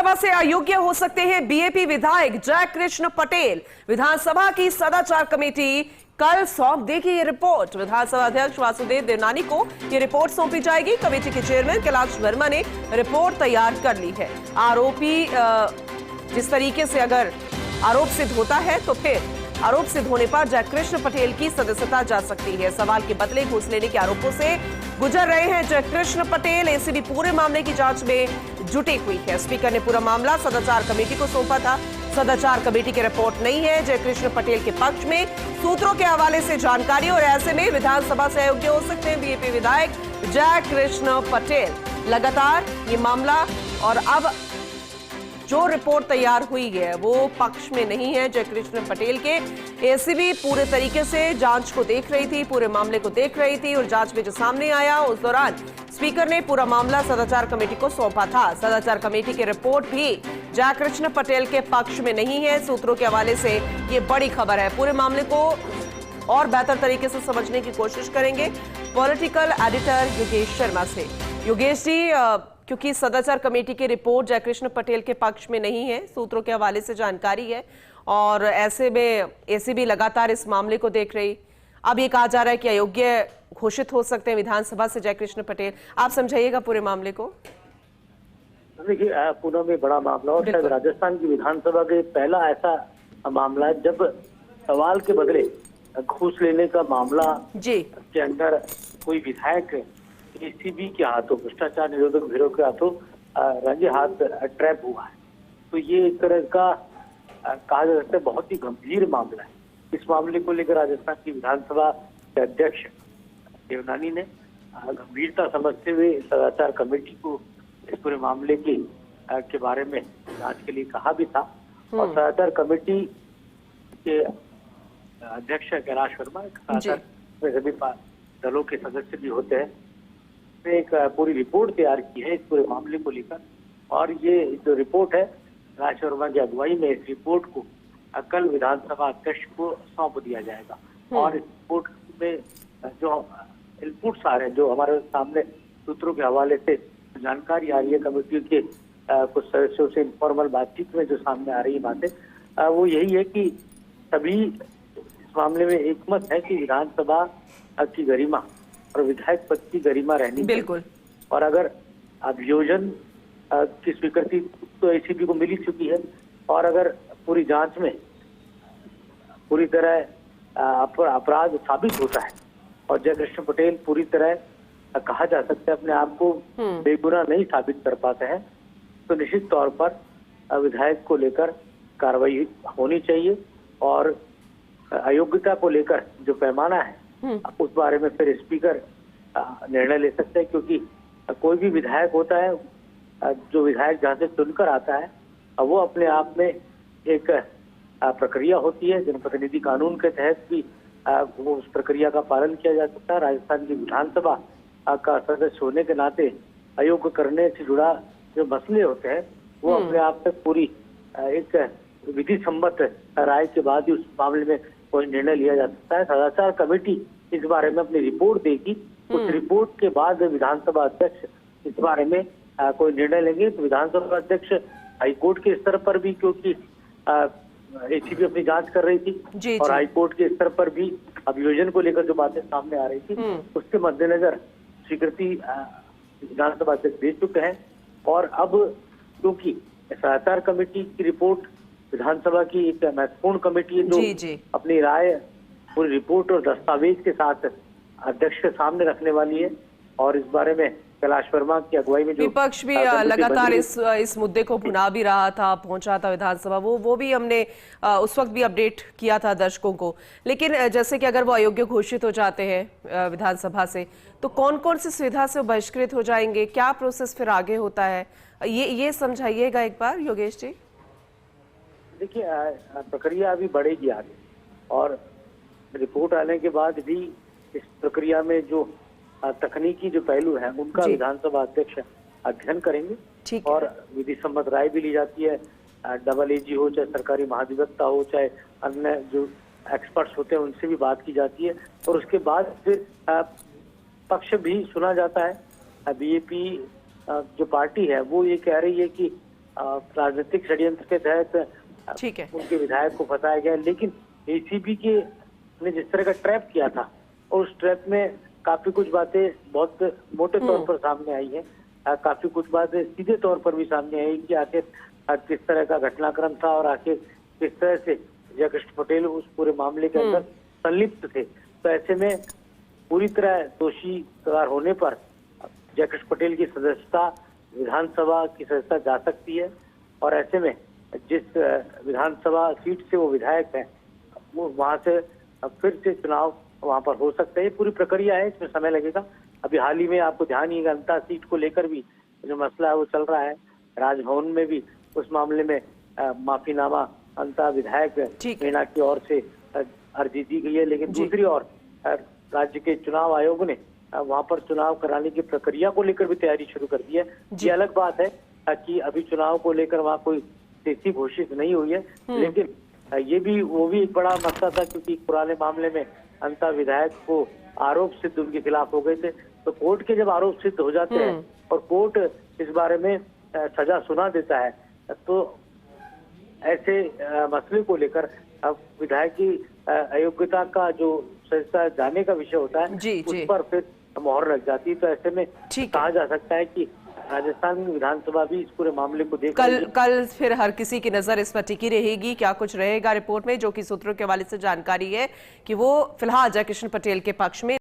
विधानसभा से अयोग्य हो सकते हैं बीएपी विधायक जयकृष्ण पटेल। विधानसभा की सदाचार कमेटी कल सौंप देगी ये रिपोर्ट। विधानसभा अध्यक्ष वासुदेव देवनानी को ये रिपोर्ट सौंपी जाएगी। कमेटी के चेयरमैन कैलाश वर्मा ने रिपोर्ट तैयार कर ली है। आरोपी जिस तरीके से अगर आरोप सिद्ध होता है तो फिर आरोप सिद्ध होने पर जयकृष्ण पटेल की सदस्यता जा सकती है। सवाल के बदले घूस लेने के आरोपों से गुजर रहे हैं जयकृष्ण पटेल। एसीबी पूरे मामले की जांच में जुटी हुई है। स्पीकर ने पूरा मामला सदाचार कमेटी को सौंपा था। सदाचार कमेटी की रिपोर्ट नहीं है जयकृष्ण पटेल के पक्ष में। सूत्रों के हवाले से जानकारी और ऐसे में विधानसभा से अयोग्य हो सकते हैं बीएपी विधायक जयकृष्ण पटेल। लगातार ये मामला और अब जो रिपोर्ट तैयार हुई है वो पक्ष में नहीं है जयकृष्ण पटेल के। एसीबी पूरे तरीके से जांच को देख रही थी, पूरे मामले को देख रही थी और जांच में जो सामने आया उस दौरान स्पीकर ने पूरा मामला सदाचार कमेटी को सौंपा था। सदाचार कमेटी की रिपोर्ट भी जयकृष्ण पटेल के पक्ष में नहीं है। सूत्रों के हवाले से ये बड़ी खबर है। पूरे मामले को और बेहतर तरीके से समझने की कोशिश करेंगे पॉलिटिकल एडिटर योगेश शर्मा से। योगेश जी, क्योंकि सदाचार कमेटी की रिपोर्ट जयकृष्ण पटेल के पक्ष में नहीं है, सूत्रों के हवाले से जानकारी है और ऐसे में एसीबी लगातार इस मामले को देख रही। अब ये कहा जा रहा है कि अयोग्य घोषित हो सकते हैं विधानसभा से जयकृष्ण पटेल। आप समझाइएगा पूरे मामले को। देखिए, पुणे में बड़ा मामला और शायद राजस्थान की विधानसभा के पहला ऐसा मामला है जब सवाल के बदले घूस लेने का मामला जी के अंदर कोई विधायक एसीबी के हाथों, भ्रष्टाचार निरोधक ब्यूरो के हाथों रंगे हाथ ट्रैप हुआ है। तो ये एक तरह का कहा जा सकता है बहुत ही गंभीर मामला है। इस मामले को लेकर राजस्थान की विधानसभा के अध्यक्ष देवनानी ने गंभीरता समझते हुए सदाचार कमेटी को इस पूरे मामले के बारे में जांच के लिए कहा भी था। और सदाचार कमेटी के अध्यक्ष कैलाश वर्मा सदाचार में सभी दलों के सदस्य भी होते हैं, एक पूरी रिपोर्ट तैयार की है इस पूरे मामले को लेकर। और ये जो रिपोर्ट है कैलाश वर्मा की अगुवाई में, इस रिपोर्ट को कल विधानसभा अध्यक्ष को सौंप दिया जाएगा। और इस रिपोर्ट में जो इनपुट्स आ रहे हैं, जो हमारे सामने सूत्रों के हवाले से जानकारी आ रही है, कमेटी के कुछ सदस्यों से इनफॉर्मल बातचीत में जो सामने आ रही है बातें, वो यही है कि सभी इस मामले में एकमत है कि विधानसभा की गरिमा और विधायक पद की गरिमा रहनी बिल्कुल। और अगर अभियोजन की स्वीकृति तो एसीबी को मिल ही चुकी है और अगर पूरी जांच में पूरी तरह अपराध साबित होता है और जयकृष्ण पटेल पूरी तरह कहा जा सकता है अपने आप को बेगुनाह नहीं साबित कर पाते हैं, तो निश्चित तौर पर विधायक को लेकर कार्रवाई होनी चाहिए। और अयोग्यता को लेकर जो पैमाना है उस बारे में फिर स्पीकर निर्णय ले सकते हैं, क्योंकि कोई भी विधायक होता है जो विधायक जहाँ से चुनकर आता है वो अपने आप में एक प्रक्रिया होती है। जनप्रतिनिधि कानून के तहत भी वो उस प्रक्रिया का पालन किया जा सकता है। राजस्थान की विधानसभा का सदस्य होने के नाते अयोग्य करने से जुड़ा जो मसले होते हैं वो अपने आप में पूरी एक विधि सम्मत राय के बाद ही उस मामले में कोई निर्णय लिया जा सकता है। सदाचार कमेटी इस बारे में अपनी रिपोर्ट देगी। उस रिपोर्ट के बाद विधानसभा अध्यक्ष इस बारे में कोई निर्णय लेंगे। तो विधानसभा अध्यक्ष हाईकोर्ट के स्तर पर भी, क्योंकि एसीबी अपनी जांच कर रही थी और हाईकोर्ट के स्तर पर भी अभियोजन को लेकर जो बातें सामने आ रही थी उसके मद्देनजर स्वीकृति विधानसभा अध्यक्ष दे चुके हैं। और अब क्योंकि सदाचार कमेटी की रिपोर्ट विधानसभा की एक महत्वपूर्ण कमेटी है जो अपनी राय पूरी रिपोर्ट और दस्तावेज के साथ अध्यक्ष के सामने रखने वाली है। और इस बारे में कैलाश वर्मा की अगुवाई में जो विपक्ष भी लगातार इस मुद्दे को भुना भी रहा था, पहुंचा था विधानसभा, वो भी हमने उस वक्त भी अपडेट किया था दर्शकों को। लेकिन जैसे कि अगर वो अयोग्य घोषित हो जाते हैं विधानसभा से तो कौन कौन सी सुविधा से बहिष्कृत हो जाएंगे, क्या प्रोसेस फिर आगे होता है, ये समझाइएगा एक बार योगेश जी। देखिए, प्रक्रिया अभी बढ़ेगी आगे और रिपोर्ट आने के बाद भी इस प्रक्रिया में जो तकनीकी जो पहलू है उनका विधानसभा अध्यक्ष अध्ययन करेंगे और विधि सम्मत राय भी ली जाती है। डबल एजी हो, चाहे सरकारी महाधिवक्ता हो, चाहे अन्य जो एक्सपर्ट्स होते हैं उनसे भी बात की जाती है और उसके बाद फिर पक्ष भी सुना जाता है। बीएपी जो पार्टी है वो ये कह रही है कि राजनीतिक षड्यंत्र के तहत ठीक है। उनके विधायक को फंसाया गया। लेकिन एसीबी के ने जिस तरह का ट्रैप किया था, उस ट्रैप में काफी कुछ बातें बहुत मोटे तौर पर सामने आई है। काफी कुछ बातें सीधे तौर पर भी सामने आई कि आखिर किस तरह का घटनाक्रम था और आखिर किस तरह से जयकृष्ण पटेल उस पूरे मामले के अंदर संलिप्त थे। तो ऐसे में पूरी तरह दोषी करार होने पर जयकृष्ण पटेल की सदस्यता, विधानसभा की सदस्यता जा सकती है। और ऐसे में जिस विधानसभा सीट से वो विधायक है, वो वहां से फिर से चुनाव वहां पर हो सकता है। ये पूरी प्रक्रिया है, इसमें समय लगेगा। अभी हाल ही में आपको ध्यान ही अंता सीट को लेकर भी जो मसला है वो चल रहा है। राजभवन में भी उस मामले में माफीनामा अंता विधायक मीणा की ओर से अर्जी दी गई है। लेकिन दूसरी ओर राज्य के चुनाव आयोग ने वहां पर चुनाव कराने की प्रक्रिया को लेकर भी तैयारी शुरू कर दी है। ये अलग बात है कि अभी चुनाव को लेकर वहां कोई तिथि घोषित नहीं हुई है, लेकिन ये भी वो भी एक बड़ा मसला था, क्योंकि पुराने मामले में अंता विधायक को आरोप सिद्ध उनके खिलाफ हो गए थे। तो कोर्ट के जब आरोप सिद्ध हो जाते हैं और कोर्ट इस बारे में सजा सुना देता है, तो ऐसे मसले को लेकर अब विधायक की अयोग्यता का जो सजा जाने का विषय होता है, उस पर फिर मोहर लग जाती है। तो ऐसे में कहा जा सकता है कि राजस्थान विधानसभा भी इस पूरे मामले को देख कल फिर हर किसी की नजर इस पर टिकी रहेगी। क्या कुछ रहेगा रिपोर्ट में, जो कि सूत्रों के हवाले से जानकारी है कि वो फिलहाल जयकृष्ण पटेल के पक्ष में